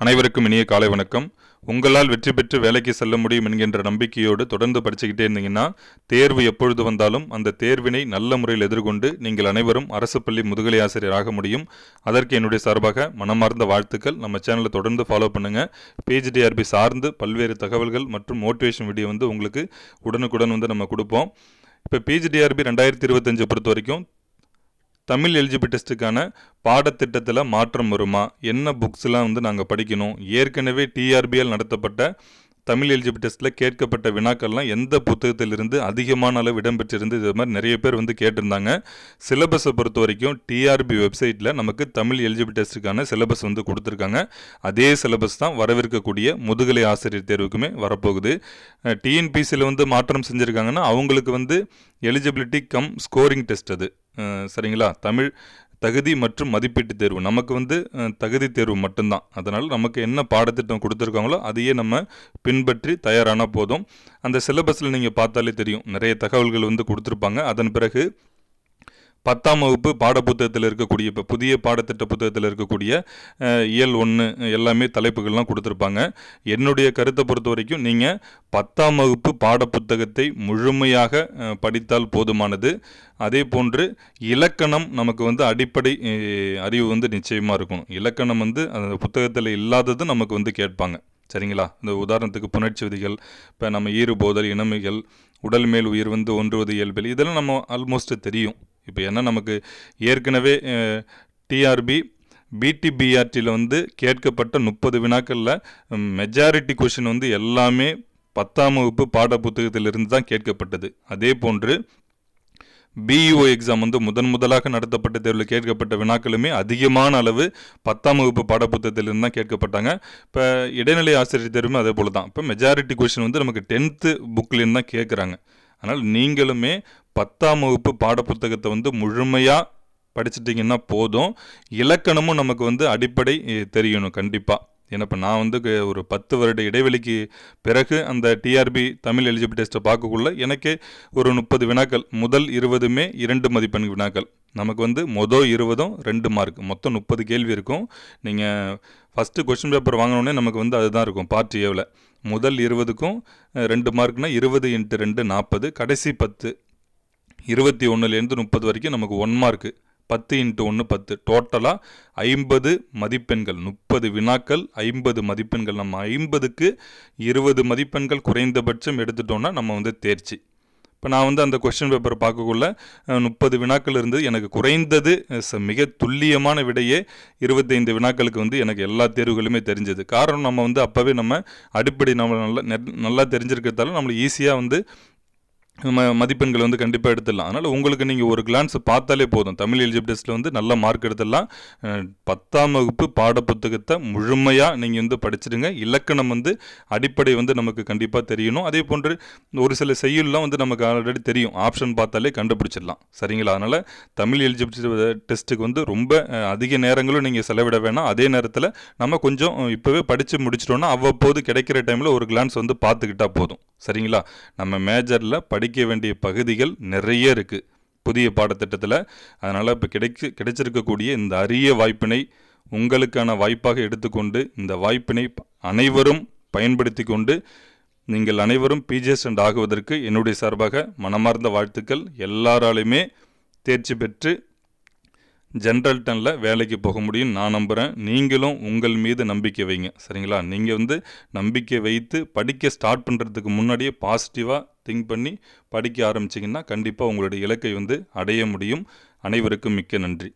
அனைவருக்கும் இனிய காலை வணக்கம். உங்களால் வெற்றி பெற்று வேலைக்கு செல்ல முடியும் என்கின்ற நம்பிக்கையோடு தொடர்ந்து படிச்சுக்கிட்டே இருந்தீங்கன்னா தேர்வு எப்பொழுது வந்தாலும் அந்த தேர்வினை நல்ல முறையில் எதிர்கொண்டு நீங்கள் அனைவரும் அரசு பள்ளி முதுகலை ஆசிரியர் ஆக முடியும். அதற்கு என்னுடைய சார்பாக மனமார்ந்த வாழ்த்துக்கள். நம்ம சேனலை தொடர்ந்து ஃபாலோ பண்ணுங்க. PGDRB சார்ந்து பல்வேறு தகவல்கள் மற்றும் மோட்டிவேஷன் வீடியோ உங்களுக்கு உடனுக்குடன் நம்ம கொடுப்போம். இப்போ PGDRB 2025 பொறுத்த வரைக்கும் தமிழ் எலிஜிபிள் டெஸ்ட்டுக்கான பாடத்திட்டத்தில் மாற்றம் வருமா, என்ன புக்ஸ்லாம் நாங்கள் படிக்கணும், ஏற்கனவே TRBயால் நடத்தப்பட்ட தமிழ் எலிஜிபிள் டெஸ்ட்டில் கேட்கப்பட்ட வினாக்கள்லாம் எந்த புத்தகத்திலிருந்து அதிகமான அளவு இடம்பெற்றிருந்து இது மாதிரி நிறைய பேர் கேட்டிருந்தாங்க. சிலபஸை பொறுத்த வரைக்கும் TRB வெப்சைட்டில் நமக்கு தமிழ் எலிஜிபிள் டெஸ்ட்டுக்கான சிலபஸ் கொடுத்துருக்காங்க. அதே சிலபஸ் தான் வரவிருக்கக்கூடிய முதுகலை ஆசிரியர் தேர்வுக்குமே வரப்போகுது. TNPCயில் மாற்றம் செஞ்சுருக்காங்கன்னா அவங்களுக்கு எலிஜிபிலிட்டி கம் ஸ்கோரிங் டெஸ்ட் அது சரிங்களா. தமிழ் தகுதி மற்றும் மதிப்பீட்டு தேர்வு நமக்கு தகுதி தேர்வு மட்டும்தான். அதனால் நமக்கு என்ன பாடத்திட்டம் கொடுத்துருக்காங்களோ அதையே நம்ம பின்பற்றி தயாரான போதும். அந்த சிலபஸில் நீங்கள் பார்த்தாலே தெரியும், நிறைய தகவல்கள் கொடுத்துருப்பாங்க. அதன் பிறகு 10ஆம் வகுப்பு பாடப்புத்தகத்தில் இருக்கக்கூடிய இப்போ புதிய பாடத்திட்ட புத்தகத்தில் இருக்கக்கூடிய இயல் 1 எல்லாமே தலைப்புகள்லாம் கொடுத்துருப்பாங்க. என்னுடைய கருத்தை பொறுத்த வரைக்கும் நீங்கள் 10ஆம் வகுப்பு பாடப்புத்தகத்தை முழுமையாக படித்தால் போதுமானது. அதே போன்று இலக்கணம் நமக்கு அடிப்படை அறிவு நிச்சயமாக இருக்கணும். இலக்கணம் அந்த புத்தகத்தில் இல்லாதது நமக்கு கேட்பாங்க சரிங்களா. இந்த உதாரணத்துக்கு புணர்ச்சி விதிகள், இப்போ நம்ம ஈறுபோதல், இனமைகள், உடல் மேல் உயிர் ஒன்றுவது இயல்பில், இதெல்லாம் நம்ம ஆல்மோஸ்ட் தெரியும். இப்போ என்ன நமக்கு ஏற்கனவே TRB BTBRTயில் கேட்கப்பட்ட 30 வினாக்களில் மெஜாரிட்டி கொஷின் எல்லாமே 10ஆம் வகுப்பு பாட புத்தகத்திலிருந்து தான் கேட்கப்பட்டது. அதே போன்று BEO எக்ஸாம் முதலாக நடத்தப்பட்ட தேர்வில் கேட்கப்பட்ட வினாக்களுமே அதிகமான அளவு 10ஆம் வகுப்பு பாடப்புத்தகத்திலிருந்து தான் கேட்கப்பட்டாங்க. இப்போ இடைநிலை ஆசிரியர் தேர்வுமே அதே போல் தான். இப்போ மெஜாரிட்டி கொஷின் நமக்கு 10th புக்லேருந்து தான் கேட்குறாங்க. அதனால் நீங்களுமே 10ஆம் வகுப்பு பாடப்புத்தகத்தை முழுமையாக படிச்சிட்டிங்கன்னா போதும். இலக்கணமும் நமக்கு அடிப்படை தெரியணும் கண்டிப்பாக. ஏன்னா இப்போ நான் ஒரு 10 வருட இடைவெளிக்கு பிறகு அந்த TRB தமிழ் எலிஜிபிள் டெஸ்ட்டை பார்க்கக்குள்ள எனக்கே ஒரு 30 வினாக்கள், முதல் 20மே 2 மதிப்பெண் வினாக்கள், நமக்கு மொதல் 20ம் 2 மார்க், மொத்தம் 30 கேள்வி இருக்கும். நீங்கள் ஃபஸ்ட்டு கொஸ்டின் பேப்பர் வாங்கினோடனே நமக்கு அதுதான் இருக்கும். பார்ட் ஏவில் முதல் 20க்கும் 2 மார்க்னா 20 × 2 40, கடைசி 10 21லேருந்து 30 வரைக்கும் நமக்கு 1 மார்க்கு, 10 × 1 10, டோட்டலாக 50 மதிப்பெண்கள். 30 வினாக்கள் 50 மதிப்பெண்கள். நம்ம 50க்கு 20 மதிப்பெண்கள் குறைந்தபட்சம் எடுத்துட்டோம்னா நம்ம தேர்ச்சி. இப்போ நான் அந்த கொஸ்டின் பேப்பர் பார்க்கக்குள்ள 30 வினாக்கள் இருந்து எனக்கு குறைந்தது மிக துல்லியமான விடையே 25 வினாக்களுக்கு எனக்கு எல்லா தேர்வுகளுமே தெரிஞ்சது. காரணம் நம்ம அப்போவே நம்ம அடிப்படை நம்ம நல்லா தெரிஞ்சிருக்கிறதால நம்மளுக்கு ஈஸியாக மதிப்பெண்கள் கண்டிப்பாக எடுத்துடலாம். அதனால் உங்களுக்கு நீங்கள் ஒரு கிளான்ஸ் பார்த்தாலே போதும், தமிழ் எலிஜிபிள் டெஸ்ட்டில் நல்ல மார்க் எடுத்துடலாம். 10ஆம் வகுப்பு பாடப்புத்தகத்தை முழுமையாக நீங்கள் படிச்சிடுங்க. இலக்கணம் அடிப்படை நமக்கு கண்டிப்பாக தெரியணும். அதே போன்று ஒரு சில செய்யுள்லாம் நமக்கு ஆல்ரெடி தெரியும், ஆப்ஷன் பார்த்தாலே கண்டுபிடிச்சிடலாம் சரிங்களா. அதனால் தமிழ் எலிஜிபிள் டெஸ்ட்டுக்கு ரொம்ப அதிக நேரங்களும் நீங்கள் செலவிட வேணாம். அதே நேரத்தில் நம்ம கொஞ்சம் இப்போவே படித்து முடிச்சிட்டோன்னா அவ்வப்போது கிடைக்கிற டைமில் ஒரு கிளான்ஸ் பார்த்துக்கிட்டால் போதும் சரிங்களா. நம்ம மேஜரில் படிக்க வேண்டிய பகுதிகள் நிறைய இருக்குது புதிய பாடத்திட்டத்தில். அதனால் இப்போ கிடைச்சிருக்கக்கூடிய இந்த அரிய வாய்ப்பினை உங்களுக்கான வாய்ப்பாக எடுத்துக்கொண்டு இந்த வாய்ப்பினை அனைவரும் பயன்படுத்தி கொண்டு நீங்கள் அனைவரும் PGSTENT ஆகுவதற்கு என்னுடைய சார்பாக மனமார்ந்த வாழ்த்துக்கள். எல்லாராலுமே தேர்ச்சி பெற்று ஜென்ரல் டனில் வேலைக்கு போக முடியும் நான் நம்புகிறேன். நீங்களும் உங்கள் மீது நம்பிக்கை வைங்க சரிங்களா. நீங்கள் நம்பிக்கை வைத்து படிக்க ஸ்டார்ட் பண்ணுறதுக்கு முன்னாடியே பாசிட்டிவாக திங்க் பண்ணி படிக்க ஆரம்பிச்சிங்கன்னா கண்டிப்பாக உங்களுடைய இலக்கை அடைய முடியும். அனைவருக்கும் மிக்க நன்றி.